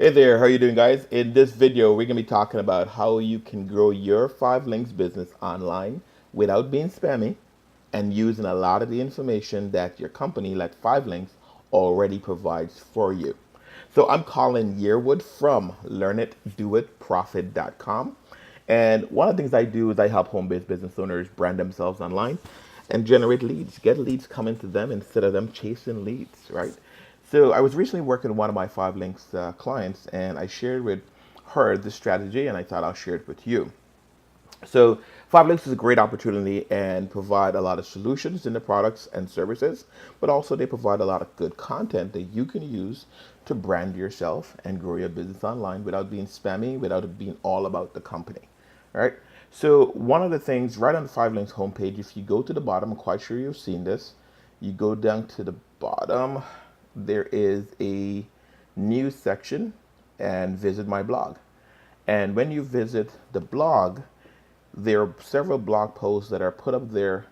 Hey there, how you doing guys? In this video, we're going to be talking about how you can grow your 5 links business online without being spammy and using a lot of the information that your company, like 5 links, already provides for you. So I'm Colin Yearwood from learnitdoitprofit.com. And one of the things I do is I help home-based business owners brand themselves online and generate leads, get leads coming to them instead of them chasing leads, right? So I was recently working with one of my 5 links clients, and I shared with her this strategy, and I thought I'll share it with you. So 5 links is a great opportunity and provide a lot of solutions in the products and services, but also they provide a lot of good content that you can use to brand yourself and grow your business online without being spammy, without it being all about the company. All right. So one of the things right on the 5 links homepage, if you go to the bottom, I'm quite sure you've seen this. You go down to the bottom, there is a news section and visit my blog. And when you visit the blog, there are several blog posts that are put up there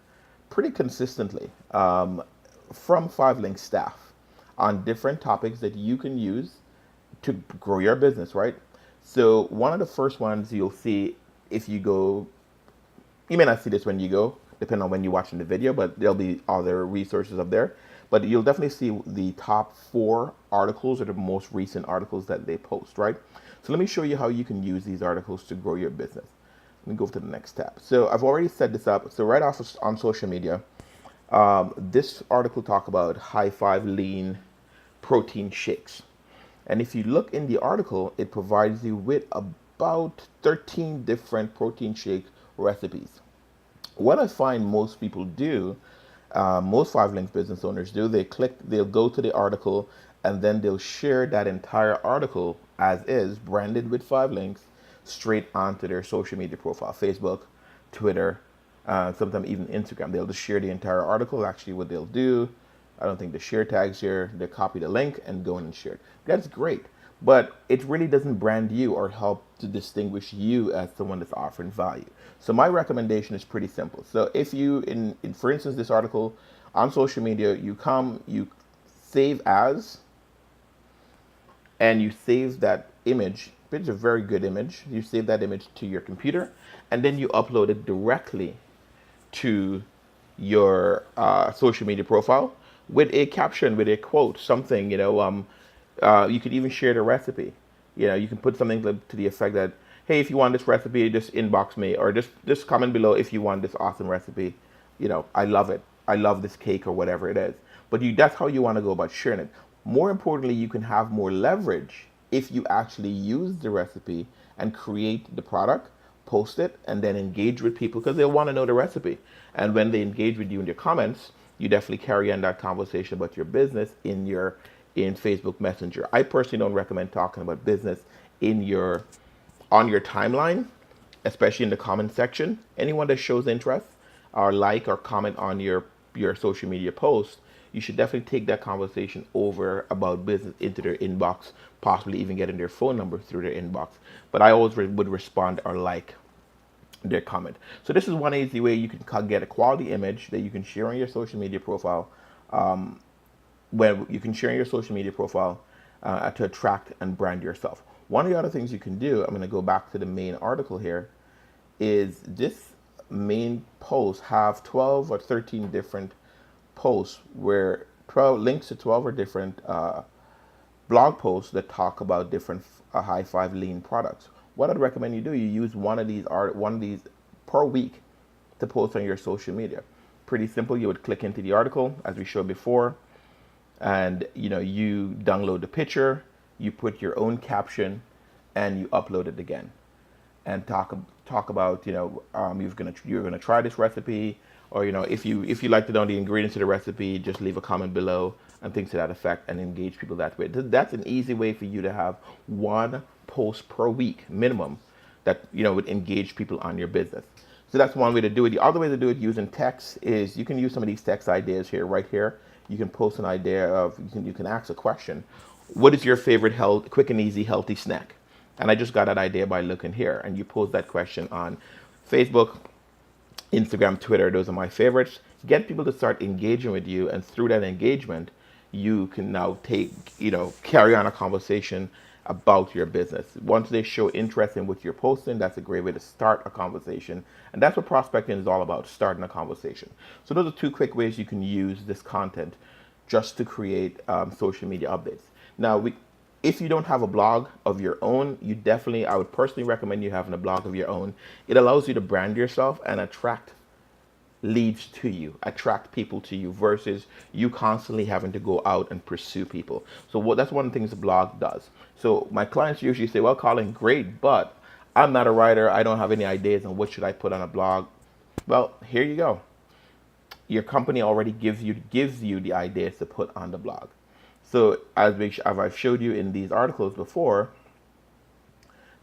pretty consistently from 5 Link staff on different topics that you can use to grow your business, right? So one of the first ones you'll see if you go, you may not see this when you go, depending on when you're watching the video, but there'll be other resources up there. But you'll definitely see the top 4 articles or the most recent articles that they post, right? So let me show you how you can use these articles to grow your business. Let me go to the next tab. So I've already set this up. So right off on social media, this article talk about high five lean protein shakes. And if you look in the article, it provides you with about 13 different protein shake recipes. What I find most people do, most 5 Link business owners do, they'll go to the article and then they'll share that entire article as is, branded with 5 links, straight onto their social media profile, Facebook, Twitter, sometimes even Instagram. They'll just share the entire article. Actually, what they'll do, I don't think the share tags here, they copy the link and go in and share it. That's great, but it really doesn't brand you or help to distinguish you as someone that's offering value. So my recommendation is pretty simple. So if you, for instance, this article on social media, you save as, and you save that image. It's a very good image. You save that image to your computer, and then you upload it directly to your social media profile with a caption, with a quote, something. You could even share the recipe. You can put something to the effect that, hey, if you want this recipe, just inbox me, or just comment below if you want this awesome recipe. I love it. I love this cake or whatever it is. But that's how you want to go about sharing it. More importantly, you can have more leverage if you actually use the recipe and create the product, post it, and then engage with people because they'll want to know the recipe. And when they engage with you in your comments, you definitely carry on that conversation about your business in Facebook Messenger. I personally don't recommend talking about business on your timeline, especially in the comment section. Anyone that shows interest or like or comment on your social media post, you should definitely take that conversation over about business into their inbox, possibly even getting their phone number through their inbox. But I always would respond or like their comment. So this is one easy way you can get a quality image that you can share on your social media profile. Where you can share on your social media profile to attract and brand yourself. One of the other things you can do, I'm going to go back to the main article here, is this main post have 12 or 13 different posts where 12 links to 12 or different blog posts that talk about different high five lean products. What I'd recommend you do, you use one of these per week to post on your social media. Pretty simple. You would click into the article as we showed before, and you download the picture, you put your own caption, and you upload it again, and talk about you're gonna try this recipe, or if you like to know the ingredients of the recipe, just leave a comment below and things to that effect, and engage people that way. That's an easy way for you to have one post per week minimum that would engage people on your business. So that's one way to do it. The other way to do it using text is you can use some of these text ideas here, right here. You can post an idea of, you can ask a question. What is your favorite quick and easy healthy snack? And I just got that idea by looking here. And you post that question on Facebook, Instagram, Twitter. Those are my favorites. Get people to start engaging with you. And through that engagement, you can now carry on a conversation about your business. Once they show interest in what you're posting, that's a great way to start a conversation. And that's what prospecting is all about, starting a conversation. So those are two quick ways you can use this content just to create social media updates. Now, if you don't have a blog of your own, I would personally recommend you having a blog of your own. It allows you to brand yourself and attract leads to you, attract people to you versus you constantly having to go out and pursue people. So that's one of the things the blog does. So my clients usually say, well, Colin, great, but I'm not a writer. I don't have any ideas on what should I put on a blog. Well, here you go. Your company already gives you the ideas to put on the blog. So as I've showed you in these articles before,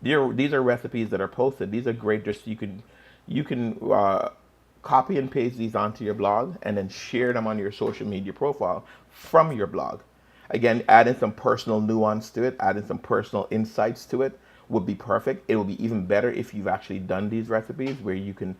these are recipes that are posted. These are great. Just you can copy and paste these onto your blog and then share them on your social media profile from your blog. Again, adding some personal nuance to it, adding some personal insights to it would be perfect. It will be even better if you've actually done these recipes where you can,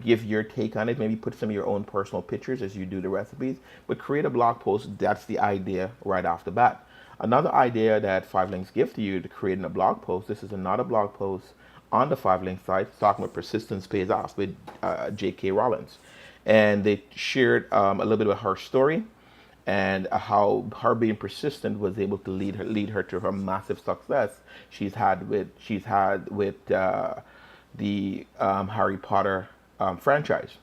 give your take on it, maybe put some of your own personal pictures as you do the recipes, but create a blog post. That's the idea right off the bat. Another idea that 5links give to you to create in a blog post, this is another blog post on the 5links site, talking about persistence pays off with J.K. Rollins. And they shared a little bit about her story and how her being persistent was able to lead her to her massive success she's had with the Harry Potter franchise.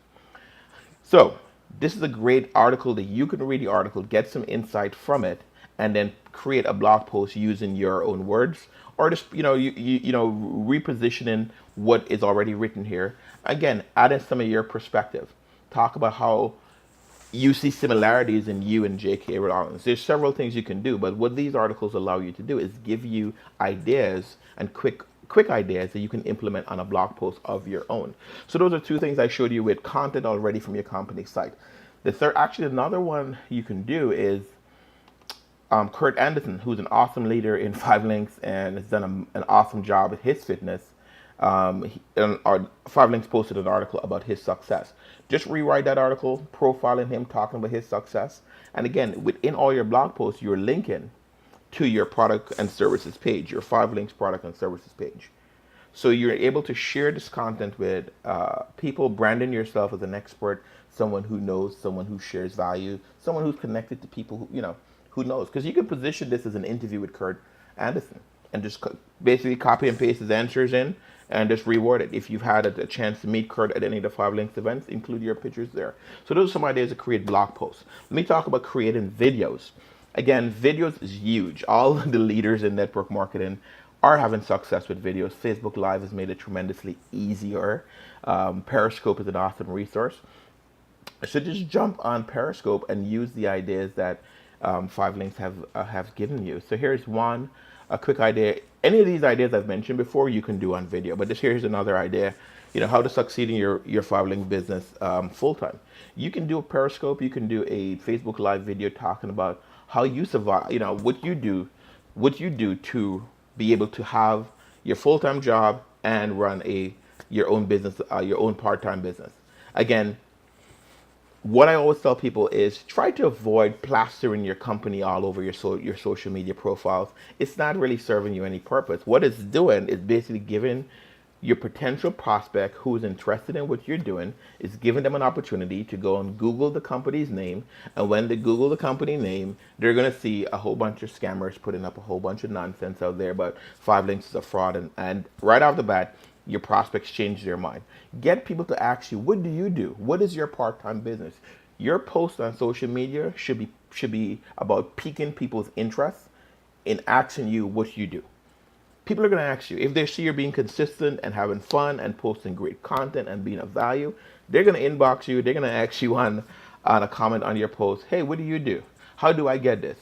So this is a great article that you can read the article, get some insight from it, and then create a blog post using your own words, or just repositioning what is already written here. Again, add in some of your perspective. Talk about how you see similarities in you and J.K. Rowling. There's several things you can do, but what these articles allow you to do is give you ideas and quick ideas that you can implement on a blog post of your own. So those are two things I showed you with content already from your company site. Another one you can do is Kurt Anderson, who's an awesome leader in 5links and has done an awesome job at his fitness. 5links posted an article about his success. Just rewrite that article, profiling him, talking about his success. And again, within all your blog posts, you're linking to your product and services page, your 5links product and services page. So you're able to share this content with people, branding yourself as an expert, someone who knows, someone who shares value, someone who's connected to people who knows. Because you could position this as an interview with Kurt Anderson and just basically copy and paste his answers in and just reward it. If you've had a chance to meet Kurt at any of the 5links events, include your pictures there. So those are some ideas to create blog posts. Let me talk about creating videos. Again, videos is huge. All the leaders in network marketing are having success with videos. Facebook Live has made it tremendously easier. Periscope is an awesome resource. So just jump on Periscope and use the ideas that 5links have given you. So here's a quick idea. Any of these ideas I've mentioned before, you can do on video. But here's another idea. How to succeed in your 5link business full time. You can do a Periscope. You can do a Facebook Live video talking about how you survive. What you do to be able to have your full-time job and run your own business, your own part-time business. Again, what I always tell people is try to avoid plastering your company all over your social media profiles. It's not really serving you any purpose. What it's doing is basically giving your potential prospect who is interested in what you're doing, is giving them an opportunity to go and Google the company's name. And when they Google the company name, they're going to see a whole bunch of scammers putting up a whole bunch of nonsense out there, but 5links is a fraud. And right off the bat, your prospects change their mind. Get people to ask you, what do you do? What is your part-time business? Your post on social media should be about piquing people's interest in asking you what you do. People are going to ask you. If they see you're being consistent and having fun and posting great content and being of value, they're going to inbox you. They're going to ask you on a comment on your post, hey, what do you do? How do I get this?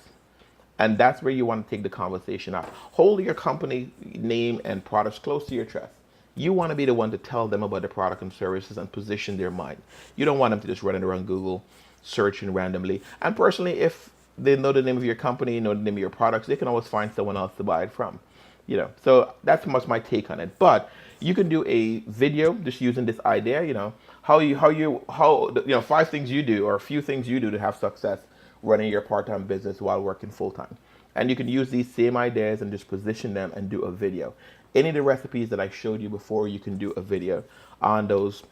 And that's where you want to take the conversation out. Hold your company name and products close to your chest. You want to be the one to tell them about the product and services and position their mind. You don't want them to just run it around Google, searching randomly. And personally, if they know the name of your company, know the name of your products, they can always find someone else to buy it from. So that's much my take on it. But you can do a video just using this idea, how 5 things you do or a few things you do to have success running your part-time business while working full-time. And you can use these same ideas and just position them and do a video. Any of the recipes that I showed you before, you can do a video on those,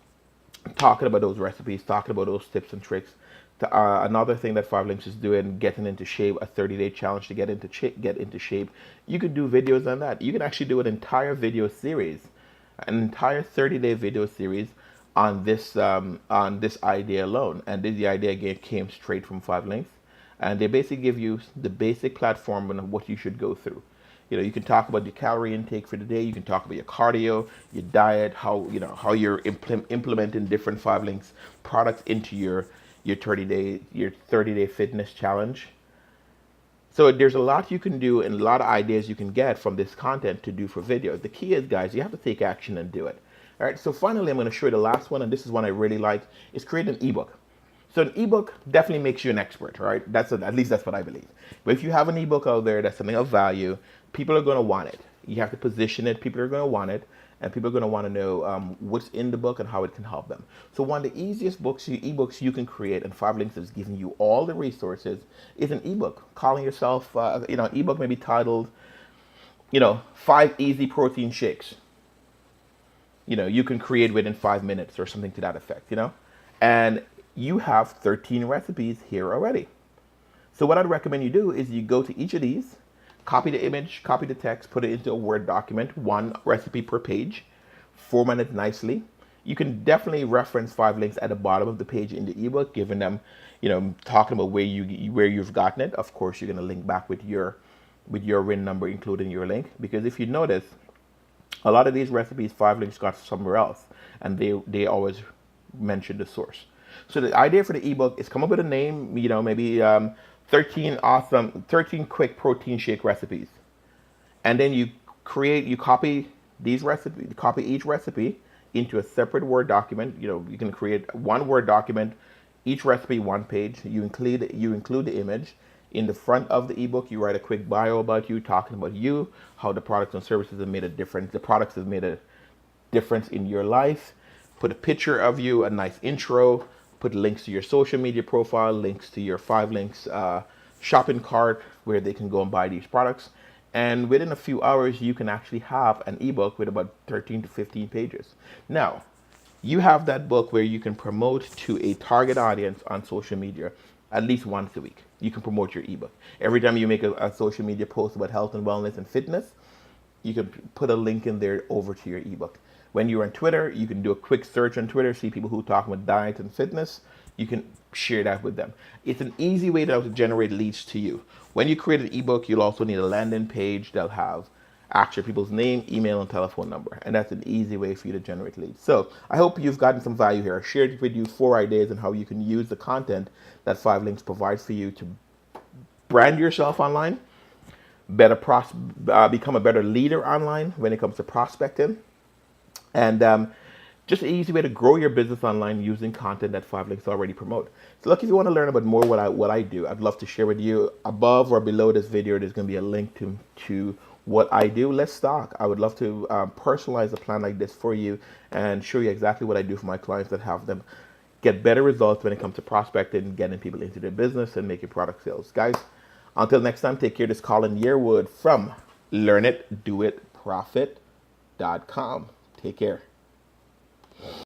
talking about those recipes, talking about those tips and tricks. Another thing that Five Links is doing, getting into shape, a 30-day challenge to get into shape. You could do videos on that. You can actually do an entire video series, an entire 30-day video series on this idea alone. And the idea again came straight from Five Links, and they basically give you the basic platform and what you should go through. You can talk about your calorie intake for the day. You can talk about your cardio, your diet, how you're implementing different Five Links products into your 30-day fitness challenge. So there's a lot you can do and a lot of ideas you can get from this content to do for video. The key is, guys, you have to take action and do it. All right. So finally, I'm going to show you the last one, and this is one I really like. Is create an ebook. So an ebook definitely makes you an expert, right? At least that's what I believe. But if you have an ebook out there that's something of value, people are going to want it. You have to position it. People are going to want it, and people are going to want to know what's in the book and how it can help them. So one of the easiest ebooks you can create, and Five Links is giving you all the resources, is an ebook. Calling yourself, an ebook may be titled, 5 easy protein shakes. You can create within 5 minutes or something to that effect. And you have 13 recipes here already. So what I'd recommend you do is you go to each of these, copy the image, copy the text, put it into a Word document, one recipe per page, format it nicely. You can definitely reference Five Links at the bottom of the page in the ebook, giving them, talking about where you've gotten it. Of course, you're going to link back with your RIN number, including your link, because if you notice, a lot of these recipes Five Links got somewhere else, and they always mention the source. So the idea for the ebook is come up with a name, maybe 13 quick protein shake recipes. And then you copy each recipe into a separate Word document. You can create one Word document, each recipe one page. You include the image. In the front of the ebook, you write a quick bio about you, talking about you, how the products and services have made a difference. The products have made a difference in your life. Put a picture of you, a nice intro. Put links to your social media profile, links to your Five Links shopping cart where they can go and buy these products. And within a few hours, you can actually have an ebook with about 13 to 15 pages. Now, you have that book where you can promote to a target audience on social media at least once a week. You can promote your ebook. Every time you make a social media post about health and wellness and fitness, you can put a link in there over to your ebook. When you're on Twitter, you can do a quick search on Twitter, see people who talk about diet and fitness. You can share that with them. It's an easy way to generate leads to you. When you create an ebook, you'll also need a landing page that'll have actual people's name, email, and telephone number. And that's an easy way for you to generate leads. So I hope you've gotten some value here. I shared with you 4 ideas on how you can use the content that Five Links provides for you to brand yourself online, become a better leader online when it comes to prospecting, and just an easy way to grow your business online using content that Five Links already promote. So look, if you want to learn about more what I do, I'd love to share with you. Above or below this video, there's going to be a link to what I do. Let's talk. I would love to personalize a plan like this for you and show you exactly what I do for my clients that have them get better results when it comes to prospecting, getting people into their business, and making product sales. Guys, until next time, take care. This is Colin Yearwood from LearnItDoItProfit.com. Take care.